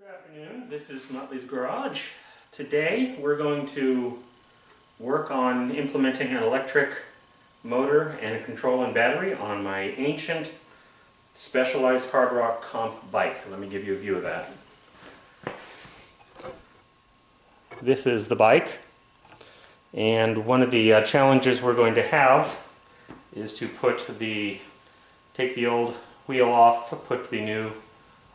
Good afternoon, this is Muttley's Garage. Today we're going to work on implementing an electric motor and a control and battery on my ancient specialized hard rock comp bike. Let me give you a view of that. This is the bike, and one of the challenges we're going to have is to take the old wheel off, put the new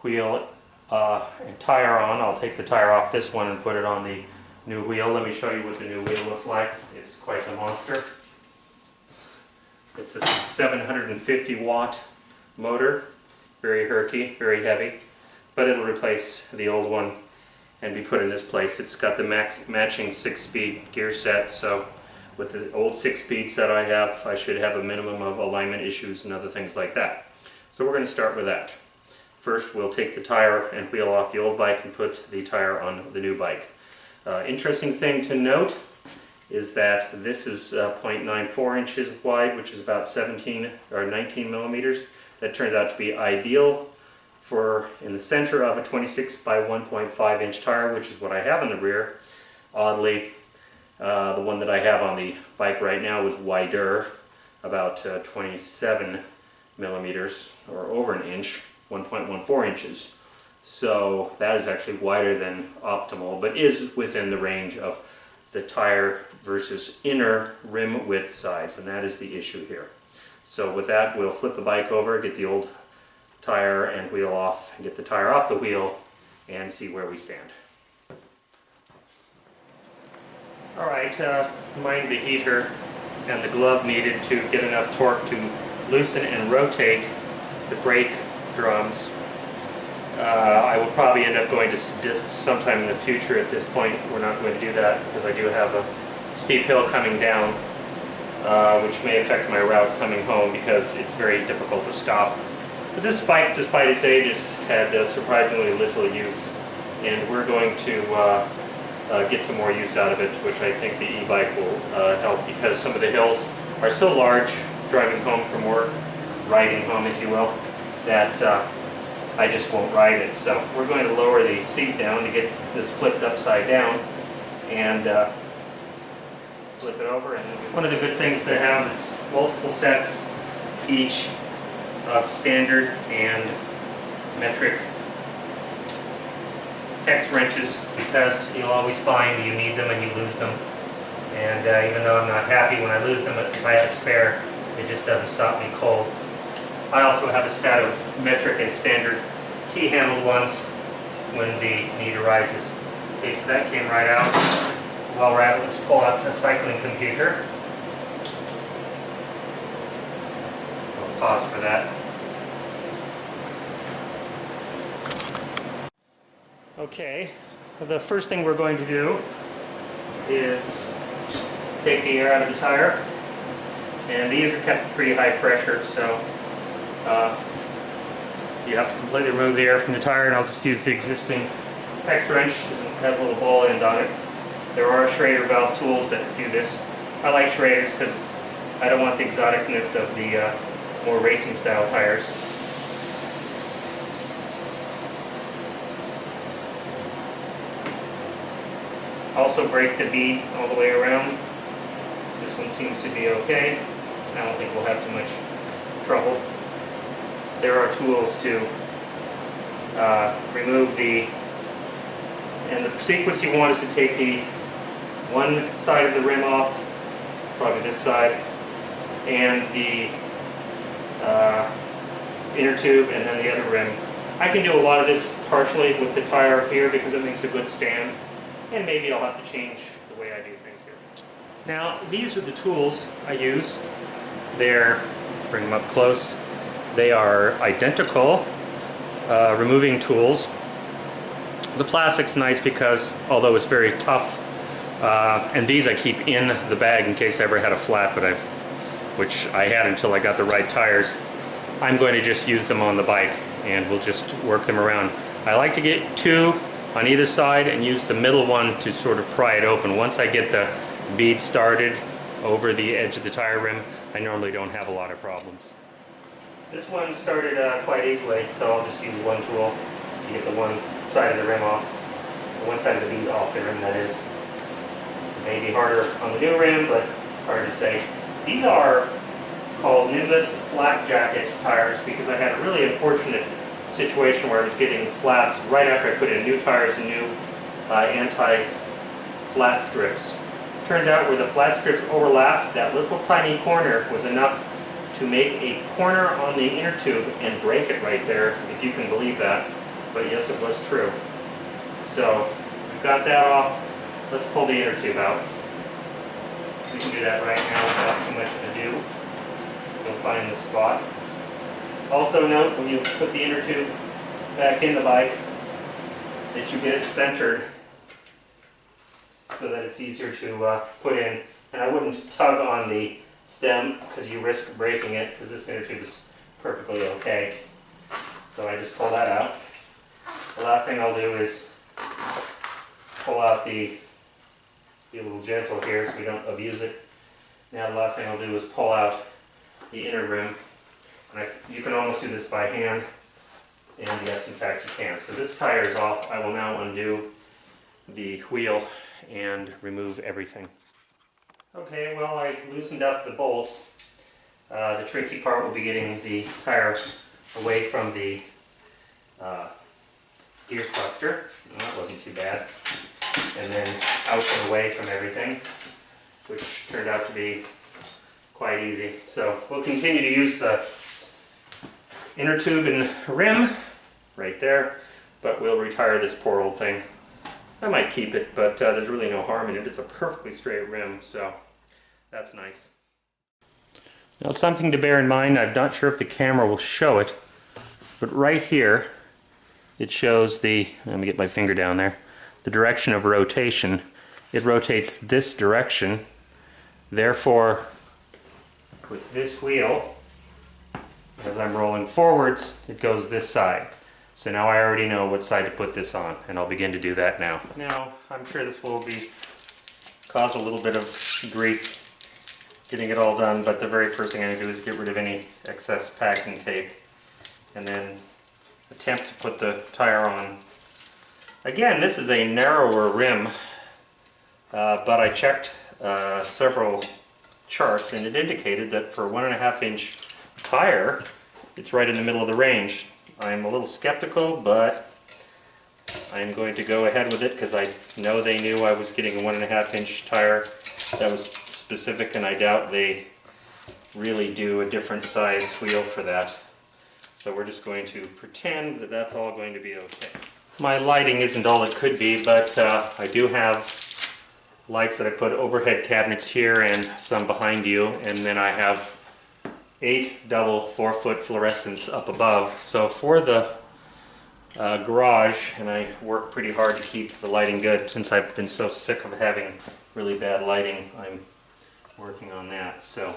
wheel and tire on. I'll take the tire off this one and put it on the new wheel. Let me show you what the new wheel looks like. It's quite a monster. It's a 750 watt motor, very herky, very heavy, but it'll replace the old one and be put in this place. It's got the matching 6-speed gear set, so with the old 6-speed set I have, I should have a minimum of alignment issues and other things like that. So we're going to start with that. First, we'll take the tire and wheel off the old bike and put the tire on the new bike. Interesting thing to note is that this is 0.94 inches wide, which is about 17 or 19 millimeters. That turns out to be ideal for in the center of a 26 by 1.5 inch tire, which is what I have in the rear. Oddly, the one that I have on the bike right now is wider, about 27 millimeters or over an inch. 1.14 inches. So that is actually wider than optimal, but is within the range of the tire versus inner rim width size, and that is the issue here. So with that, we'll flip the bike over, get the old tire and wheel off, and get the tire off the wheel, and see where we stand. Alright, mind the heater and the glove needed to get enough torque to loosen and rotate the brake drums. I will probably end up going to discs sometime in the future. At this point, we're not going to do that because I do have a steep hill coming down, which may affect my route coming home because it's very difficult to stop. But this bike, despite its age, has had surprisingly little use, and we're going to get some more use out of it, which I think the e-bike will help, because some of the hills are so large driving home from work, riding home if you will, that I just won't ride it. So we're going to lower the seat down to get this flipped upside down and flip it over. And one of the good things to have is multiple sets each of standard and metric hex wrenches, because you'll always find you need them and you lose them. And even though I'm not happy when I lose them, if I have a spare, it just doesn't stop me cold. I also have a set of metric and standard T-handled ones when the need arises. Okay, so that came right out. While we're at it, let's pull out a cycling computer. I'll pause for that. Okay, the first thing we're going to do is take the air out of the tire. And these are kept at pretty high pressure, so you have to completely remove the air from the tire, and I'll just use the existing hex wrench since it has a little ball end on it. There are Schrader valve tools that do this. I like Schraders because I don't want the exoticness of the more racing style tires. Also break the bead all the way around. This one seems to be okay. I don't think we'll have too much trouble. There are tools to remove and the sequence you want is to take the one side of the rim off, probably this side, and the inner tube, and then the other rim. I can do a lot of this partially with the tire here because it makes a good stand, and maybe I'll have to change the way I do things here. Now, these are the tools I use. Bring them up close. They are identical removing tools. The plastic's nice because, although it's very tough, and these I keep in the bag in case I ever had a flat, which I had until I got the right tires. I'm going to just use them on the bike, and we'll just work them around. I like to get two on either side and use the middle one to sort of pry it open. Once I get the bead started over the edge of the tire rim, I normally don't have a lot of problems. This one started quite easily, so I'll just use one tool. to get the one side of the rim off, the one side of the bead off the rim, that is. It may be harder on the new rim, but it's hard to say. These are called Nimbus flat jacket tires because I had a really unfortunate situation where I was getting flats right after I put in new tires and new anti-flat strips. Turns out where the flat strips overlapped, that little tiny corner was enough to make a corner on the inner tube and break it right there, if you can believe that. But yes, it was true. So we've got that off. Let's pull the inner tube out. We can do that right now without too much ado. Let's go find the spot. Also note, when you put the inner tube back in the bike, that you get it centered so that it's easier to put in. And I wouldn't tug on the stem because you risk breaking it, because this inner tube is perfectly okay. So I just pull that out. The last thing I'll do is pull out be a little gentle here so we don't abuse it. Now the last thing I'll do is pull out the inner rim. And you can almost do this by hand, and yes, in fact you can. So this tire is off. I will now undo the wheel and remove everything. Okay, well, I loosened up the bolts. The tricky part will be getting the tire away from the gear cluster. Well, that wasn't too bad. And then out and away from everything, which turned out to be quite easy. So we'll continue to use the inner tube and rim right there, but we'll retire this poor old thing. I might keep it, but there's really no harm in it. It's a perfectly straight rim, so that's nice. Now, something to bear in mind, I'm not sure if the camera will show it, but right here it shows the, let me get my finger down there, the direction of rotation. It rotates this direction. Therefore, with this wheel, as I'm rolling forwards, it goes this side. So now I already know what side to put this on, and I'll begin to do that now. Now, I'm sure this will cause a little bit of grief getting it all done, but the very first thing I'm going to do is get rid of any excess packing tape, and then attempt to put the tire on. Again, this is a narrower rim, but I checked several charts, and it indicated that for a 1.5 inch tire, it's right in the middle of the range. I'm a little skeptical, but I'm going to go ahead with it because I know they knew I was getting a 1.5 inch tire that was specific, and I doubt they really do a different size wheel for that. So we're just going to pretend that that's all going to be okay. My lighting isn't all it could be, but I do have lights that I put overhead cabinets here and some behind you, and then I have 8 double 4-foot fluorescents up above. So for the garage, and I work pretty hard to keep the lighting good since I've been so sick of having really bad lighting, I'm working on that. So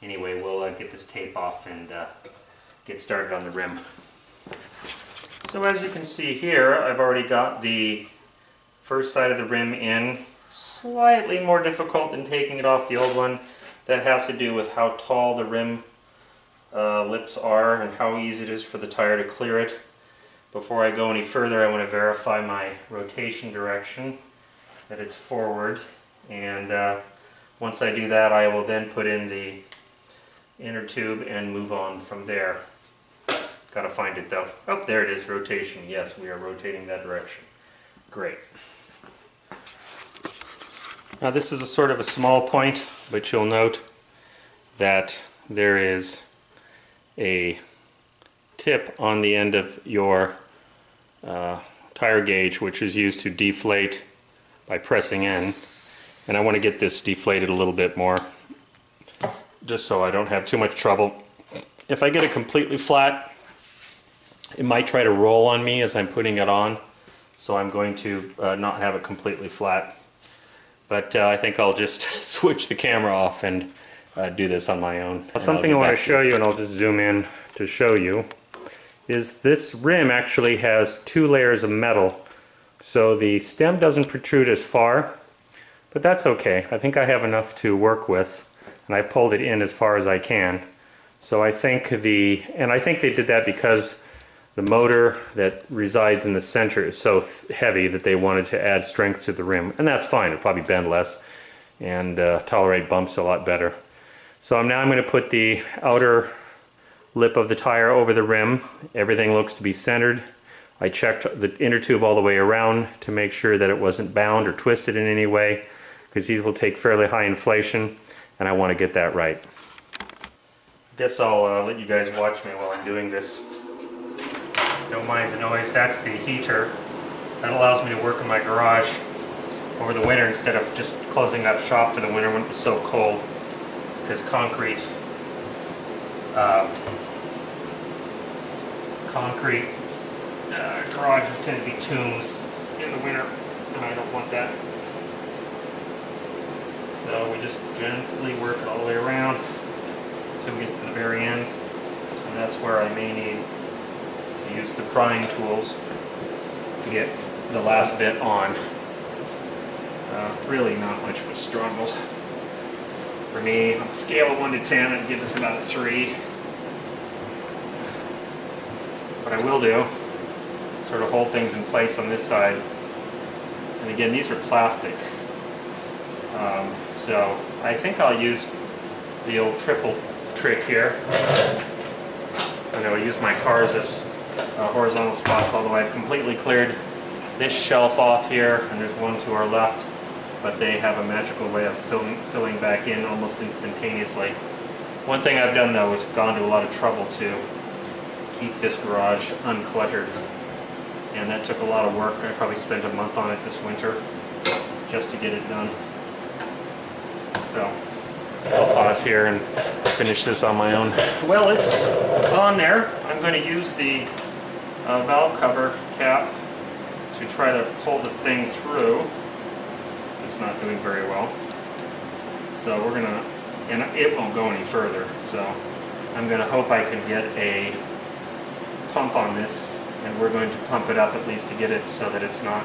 anyway, we'll get this tape off and get started on the rim. So as you can see here, I've already got the first side of the rim in. Slightly more difficult than taking it off the old one. That has to do with how tall the rim lips are and how easy it is for the tire to clear it. Before I go any further, I want to verify my rotation direction, that it's forward, and once I do that, I will then put in the inner tube and move on from there. Gotta find it though. Oh, there it is, rotation. Yes, we are rotating that direction. Great. Now this is a sort of a small point, but you'll note that there is a tip on the end of your tire gauge, which is used to deflate by pressing in, and I want to get this deflated a little bit more just so I don't have too much trouble. If I get it completely flat, it might try to roll on me as I'm putting it on, so I'm going to not have it completely flat. But I think I'll just switch the camera off and do this on my own. Something I want to show you, and I'll just zoom in to show you, is this rim actually has 2 layers of metal. So the stem doesn't protrude as far, but that's okay. I think I have enough to work with, and I pulled it in as far as I can. So I think and I think they did that because the motor that resides in the center is so heavy that they wanted to add strength to the rim, and that's fine. It'll probably bend less and tolerate bumps a lot better. So now I'm going to put the outer lip of the tire over the rim. Everything looks to be centered. I checked the inner tube all the way around to make sure that it wasn't bound or twisted in any way, because these will take fairly high inflation and I want to get that right. I guess I'll let you guys watch me while I'm doing this. Don't mind the noise. That's the heater. That allows me to work in my garage over the winter instead of just closing up shop for the winter when it was so cold, because concrete garages tend to be tombs in the winter, and I don't want that. So we just gently work it all the way around until we get to the very end, and that's where I may need to use the prying tools to get the last bit on. Really not much of a struggle. For me, on a scale of 1 to 10, I'd give this about a 3. What I will do, sort of hold things in place on this side. And again, these are plastic. So I think I'll use the old triple trick here. And I will use my cars as horizontal spots, although I've completely cleared this shelf off here, and there's one to our left, but they have a magical way of filling back in almost instantaneously. One thing I've done though is gone to a lot of trouble to keep this garage uncluttered, and that took a lot of work. I probably spent a month on it this winter just to get it done. So I'll pause here and finish this on my own. Well, it's on there. I'm going to use the valve cover cap to try to pull the thing through. It's not doing very well. So we're gonna, and it won't go any further, so I'm gonna hope I can get a pump on this, and we're going to pump it up at least to get it so that it's not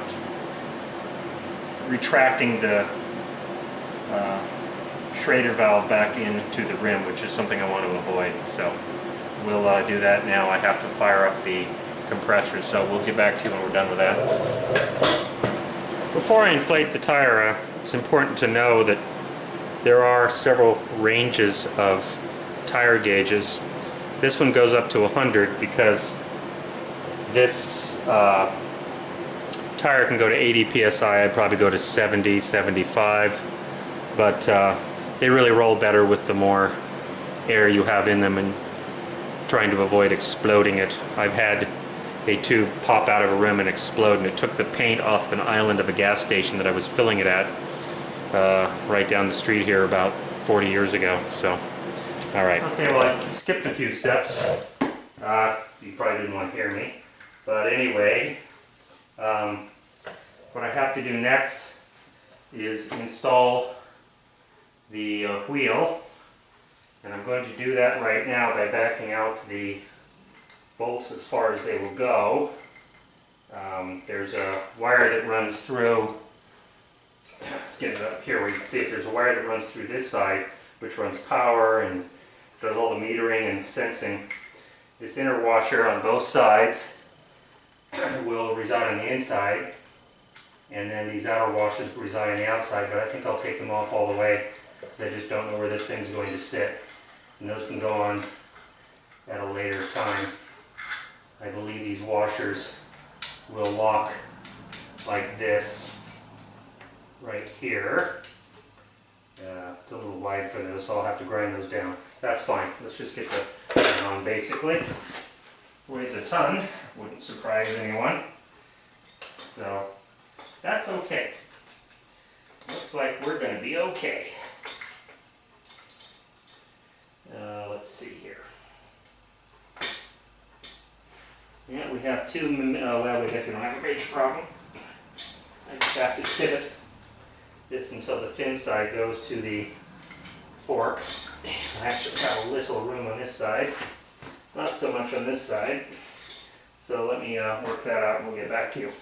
retracting the Schrader valve back into the rim, which is something I want to avoid. So we'll do that now. I have to fire up the compressor, so we'll get back to you when we're done with that. Before I inflate the tire, it's important to know that there are several ranges of tire gauges. This one goes up to 100 because this tire can go to 80 psi. I'd probably go to 70, 75, but they really roll better with the more air you have in them and trying to avoid exploding it. I've had a tube pop out of a rim and explode, and it took the paint off an island of a gas station that I was filling it at right down the street here about 40 years ago. So, all right. Okay, well, I skipped a few steps. You probably didn't want to hear me. But anyway, what I have to do next is install the wheel, and I'm going to do that right now by backing out the bolts as far as they will go. There's a wire that runs through, let's get it up here where you can see it. There's a wire that runs through this side, which runs power and does all the metering and sensing. This inner washer on both sides will reside on the inside, and then these outer washers reside on the outside, but I think I'll take them off all the way because I just don't know where this thing's going to sit. And those can go on at a later time. I believe these washers will lock like this right here. It's a little wide for those, so I'll have to grind those down. That's fine. Let's just get the thing on basically. Weighs a ton, wouldn't surprise anyone. So that's okay. Looks like we're going to be okay. Let's see here. Yeah, we have two, well, I guess we don't have a major problem. I just have to pivot this until the thin side goes to the fork. I actually have a little room on this side, not so much on this side. So let me work that out and we'll get back to you.